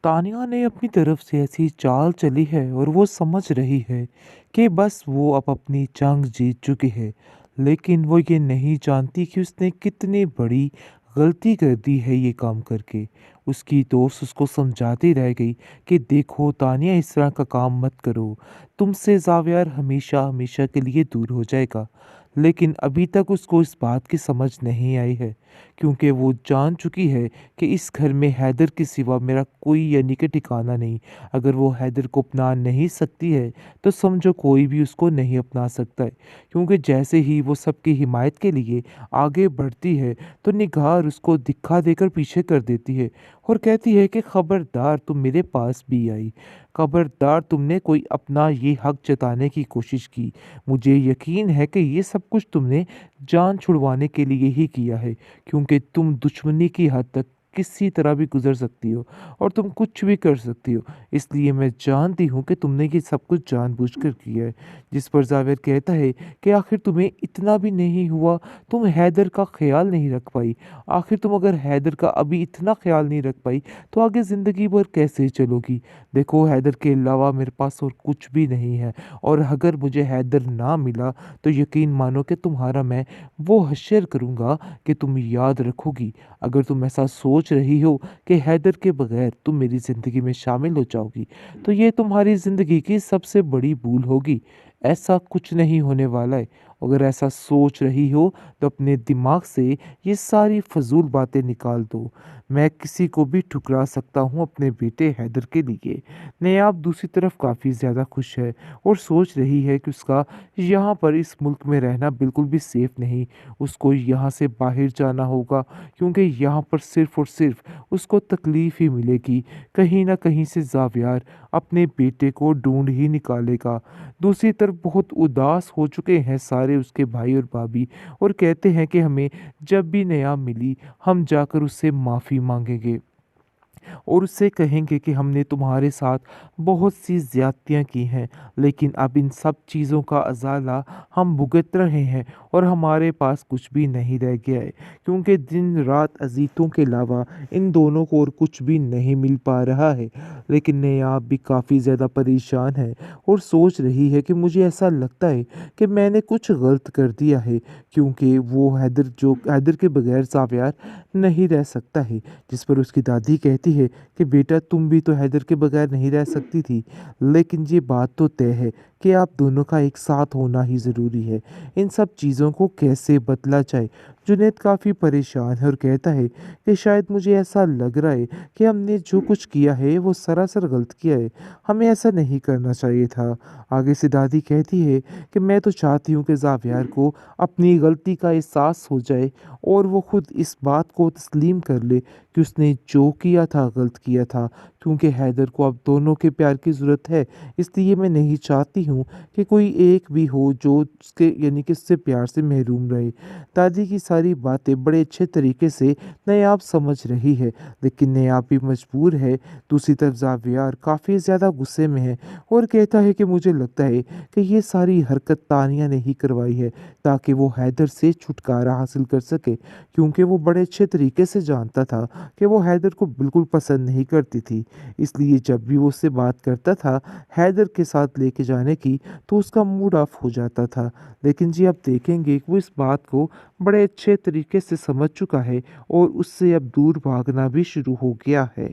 तानिया ने अपनी तरफ से ऐसी चाल चली है और वो समझ रही है कि बस वो अब अपनी जंग जीत चुकी है। लेकिन वो ये नहीं जानती कि उसने कितनी बड़ी गलती कर दी है ये काम करके। उसकी दोस्त उसको समझाती रह गई कि देखो तानिया, इस तरह का काम मत करो, तुमसे ज़ावियर हमेशा हमेशा के लिए दूर हो जाएगा। लेकिन अभी तक उसको इस बात की समझ नहीं आई है, क्योंकि वो जान चुकी है कि इस घर में हैदर के सिवा मेरा कोई यानी कि ठिकाना नहीं। अगर वो हैदर को अपना नहीं सकती है तो समझो कोई भी उसको नहीं अपना सकता है। क्योंकि जैसे ही वो सबकी हिमायत के लिए आगे बढ़ती है तो निगार उसको दिखा देकर पीछे कर देती है और कहती है कि खबरदार तुम मेरे पास भी आई, खबरदार तुमने कोई अपना ये हक जताने की कोशिश की। मुझे यकीन है कि ये सब कुछ तुमने जान छुड़वाने के लिए ही किया है, क्योंकि तुम दुश्मनी की हद तक किसी तरह भी गुजर सकती हो और तुम कुछ भी कर सकती हो। इसलिए मैं जानती हूँ कि तुमने ये सब कुछ जानबूझकर किया है। जिस पर जावेद कहता है कि आखिर तुम्हें इतना भी नहीं हुआ, तुम हैदर का ख्याल नहीं रख पाई। आखिर तुम अगर हैदर का अभी इतना ख्याल नहीं रख पाई तो आगे ज़िंदगी भर कैसे चलोगी। देखो, हैदर के अलावा मेरे पास और कुछ भी नहीं है, और अगर मुझे हैदर ना मिला तो यकीन मानो कि तुम्हारा मैं वो हश्र करूँगा कि तुम याद रखोगी। अगर तुम ऐसा सोच रही हो कि हैदर के बगैर तुम मेरी ज़िंदगी में शामिल हो जाओगी तो ये तुम्हारी ज़िंदगी की सबसे बड़ी भूल होगी। ऐसा कुछ नहीं होने वाला है। अगर ऐसा सोच रही हो तो अपने दिमाग से ये सारी फजूल बातें निकाल दो। मैं किसी को भी ठुकरा सकता हूँ अपने बेटे हैदर के लिए। नयाब दूसरी तरफ काफ़ी ज़्यादा खुश है और सोच रही है कि उसका यहाँ पर इस मुल्क में रहना बिल्कुल भी सेफ़ नहीं। उसको यहाँ से बाहर जाना होगा, क्योंकि यहाँ पर सिर्फ़ और सिर्फ़ उसको तकलीफ़ ही मिलेगी। कहीं न कहीं से ज़ावियार अपने बेटे को ढूँढ ही निकालेगा। दूसरी तरफ बहुत उदास हो चुके हैं सारे उसके भाई और भाभी, और कहते हैं कि हमें जब भी नयाब मिली हम जाकर उससे माफ़ी माँगेंगे और उससे कहेंगे कि हमने तुम्हारे साथ बहुत सी ज़्यादतियाँ की हैं, लेकिन अब इन सब चीज़ों का अज़ाला हम भुगत रहे हैं और हमारे पास कुछ भी नहीं रह गया है, क्योंकि दिन रात अजीतों के अलावा इन दोनों को और कुछ भी नहीं मिल पा रहा है। लेकिन नयाब भी काफ़ी ज़्यादा परेशान है और सोच रही है कि मुझे ऐसा लगता है कि मैंने कुछ गलत कर दिया है, क्योंकि वो हैदर के बगैर साव्यार नहीं रह सकता है। जिस पर उसकी दादी कहती है कि बेटा, तुम भी तो हैदर के बगैर नहीं रह सकती थी, लेकिन ये बात तो तय है कि आप दोनों का एक साथ होना ही ज़रूरी है। इन सब चीज़ों को कैसे बदला जाए। जुनैद काफ़ी परेशान है और कहता है कि शायद मुझे ऐसा लग रहा है कि हमने जो कुछ किया है वो सरासर गलत किया है, हमें ऐसा नहीं करना चाहिए था। आगे से दादी कहती है कि मैं तो चाहती हूँ कि ज़ावियार को अपनी गलती का एहसास हो जाए और वो खुद इस बात को तस्लीम कर ले कि उसने जो किया था गलत किया था, क्योंकि हैदर को अब दोनों के प्यार की ज़रूरत है। इसलिए मैं नहीं चाहती हूँ कि कोई एक भी हो जो उसके यानी कि उससे प्यार से महरूम रहे। दादी की सारी बातें बड़े अच्छे तरीके से नयाब समझ रही है, लेकिन नयाब भी मजबूर है। दूसरी तरफ ज़ावियार काफ़ी ज़्यादा गुस्से में है और कहता है कि मुझे लगता है कि ये सारी हरकत तानिया ने ही करवाई है, ताकि वो हैदर से छुटकारा हासिल कर सके, क्योंकि वो बड़े अच्छे तरीके से जानता था कि वो हैदर को बिल्कुल पसंद नहीं करती थी। इसलिए जब भी वो उससे बात करता था हैदर के साथ लेके जाने की, तो उसका मूड ऑफ हो जाता था। लेकिन जी आप देखेंगे कि वो इस बात को बड़े अच्छे तरीके से समझ चुका है और उससे अब दूर भागना भी शुरू हो गया है।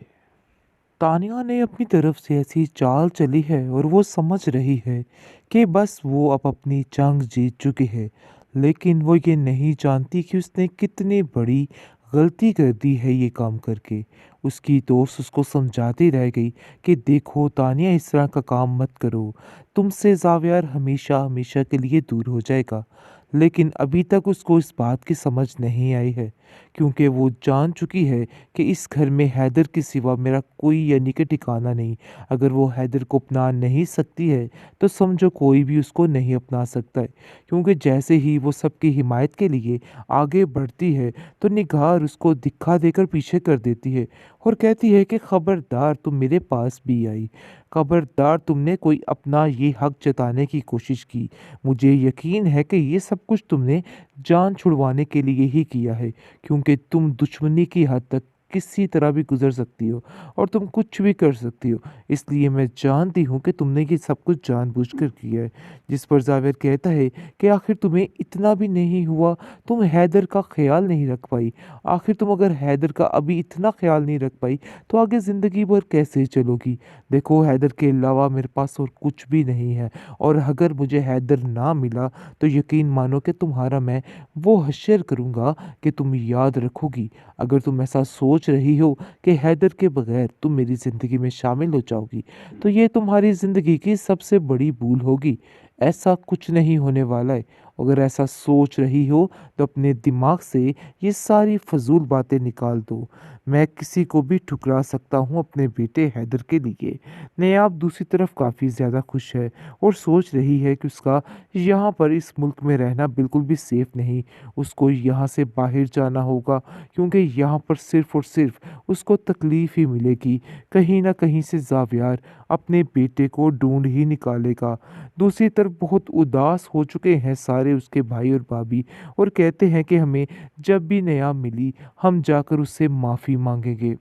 तानिया ने अपनी तरफ से ऐसी चाल चली है और वो समझ रही है कि बस वो अब अपनी जंग जीत चुकी है। लेकिन वो ये नहीं जानती कि उसने कितनी बड़ी गलती कर दी है ये काम करके। उसकी दोस्त उसको समझाती रह गई कि देखो तानिया, इस तरह का काम मत करो, तुमसे ज़ावियर हमेशा हमेशा के लिए दूर हो जाएगा। लेकिन अभी तक उसको इस बात की समझ नहीं आई है, क्योंकि वो जान चुकी है कि इस घर में हैदर के सिवा मेरा कोई यानी कि ठिकाना नहीं। अगर वो हैदर को अपना नहीं सकती है तो समझो कोई भी उसको नहीं अपना सकता है। क्योंकि जैसे ही वो सबकी हिमायत के लिए आगे बढ़ती है तो निगार उसको दिखा देकर पीछे कर देती है और कहती है कि खबरदार तुम मेरे पास भी आई, खबरदार तुमने कोई अपना ये हक जताने की कोशिश की। मुझे यकीन है कि ये सब कुछ तुमने जान छुड़वाने के लिए ही किया है, क्योंकि तुम दुश्मनी की हद तक किसी तरह भी गुज़र सकती हो और तुम कुछ भी कर सकती हो। इसलिए मैं जानती हूँ कि तुमने ये सब कुछ जानबूझकर किया है। जिस पर ज़ावेर कहता है कि आखिर तुम्हें इतना भी नहीं हुआ, तुम हैदर का ख़्याल नहीं रख पाई। आखिर तुम अगर हैदर का अभी इतना ख़्याल नहीं रख पाई, तो आगे ज़िंदगी भर कैसे चलोगी? देखो, हैदर के अलावा मेरे पास और कुछ भी नहीं है, और अगर मुझे हैदर ना मिला, तो यकीन मानो कि तुम्हारा मैं वो हश्र करूँगा कि तुम याद रखोगी। अगर तुम ऐसा सोच रही हो कि हैदर के बगैर तुम मेरी ज़िंदगी में शामिल हो जाओगी, तो ये तुम्हारी ज़िंदगी की सबसे बड़ी भूल होगी। ऐसा कुछ नहीं होने वाला है। अगर ऐसा सोच रही हो, तो अपने दिमाग से ये सारी फ़ज़ूल बातें निकाल दो। मैं किसी को भी ठुकरा सकता हूँ अपने बेटे हैदर के लिए। नेहाब दूसरी तरफ काफ़ी ज़्यादा खुश है और सोच रही है कि उसका यहाँ पर इस मुल्क में रहना बिल्कुल भी सेफ़ नहीं। उसको यहाँ से बाहर जाना होगा, क्योंकि यहाँ पर सिर्फ़ और सिर्फ़ उसको तकलीफ़ ही मिलेगी। कहीं न कहीं से ज़ावियार अपने बेटे को ढूँढ ही निकालेगा। दूसरी तरफ बहुत उदास हो चुके हैं सारे उसके भाई और भाभी, और कहते हैं कि हमें जब भी नेहा मिली, हम जाकर उससे माफ़ी माँगेंगे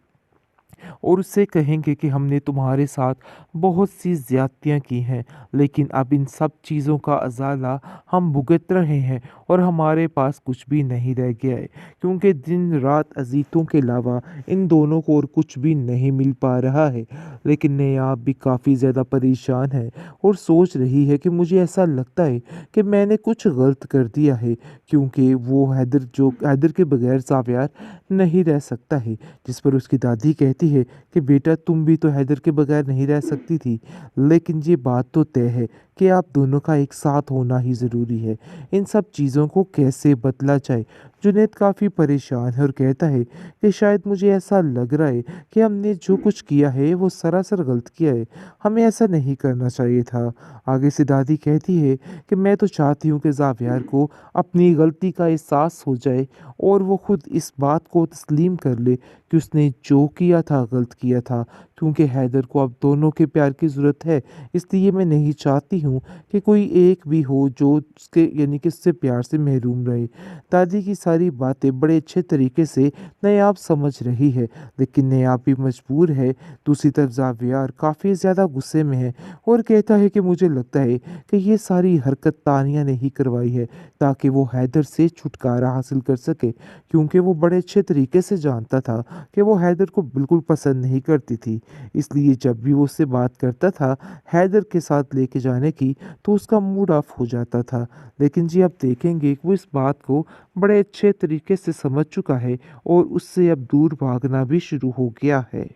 और उससे कहेंगे कि हमने तुम्हारे साथ बहुत सी ज़्यादतियाँ की हैं, लेकिन अब इन सब चीज़ों का अज़ाला हम भुगत रहे हैं और हमारे पास कुछ भी नहीं रह गया है, क्योंकि दिन रात अजीतों के अलावा इन दोनों को और कुछ भी नहीं मिल पा रहा है। लेकिन नेहा भी काफ़ी ज़्यादा परेशान है और सोच रही है कि मुझे ऐसा लगता है कि मैंने कुछ गलत कर दिया है, क्योंकि वो हैदर के बगैर साव्यार नहीं रह सकता है। जिस पर उसकी दादी कहती है कि बेटा, तुम भी तो हैदर के बगैर नहीं रह सकती थी, लेकिन ये बात तो तय है कि आप दोनों का एक साथ होना ही ज़रूरी है। इन सब चीज़ों को कैसे बदला जाए? जुनैद काफ़ी परेशान है और कहता है कि शायद मुझे ऐसा लग रहा है कि हमने जो कुछ किया है वो सरासर गलत किया है। हमें ऐसा नहीं करना चाहिए था। आगे से दादी कहती है कि मैं तो चाहती हूँ कि ज़ावियार को अपनी गलती का एहसास हो जाए और वो खुद इस बात को तस्लीम कर ले कि उसने जो किया था गलत किया था, क्योंकि हैदर को अब दोनों के प्यार की ज़रूरत है। इसलिए मैं नहीं चाहती हूँ कि कोई एक भी हो जो उसके यानी कि उससे प्यार से महरूम रहे। दादी की सारी बातें बड़े अच्छे तरीके से नायाब समझ रही है, लेकिन नायाब भी मजबूर है। दूसरी तरफ ज़ावियार काफ़ी ज़्यादा गुस्से में है और कहता है कि मुझे लगता है कि ये सारी हरकत तानिया ने ही करवाई है, ताकि वो हैदर से छुटकारा हासिल कर सके, क्योंकि वो बड़े अच्छे तरीके से जानता था कि वो हैदर को बिल्कुल पसंद नहीं करती थी। इसलिए जब भी वो उससे बात करता था हैदर के साथ लेके जाने की, तो उसका मूड ऑफ हो जाता था। लेकिन जी, आप देखेंगे कि वो इस बात को बड़े अच्छे तरीके से समझ चुका है और उससे अब दूर भागना भी शुरू हो गया है।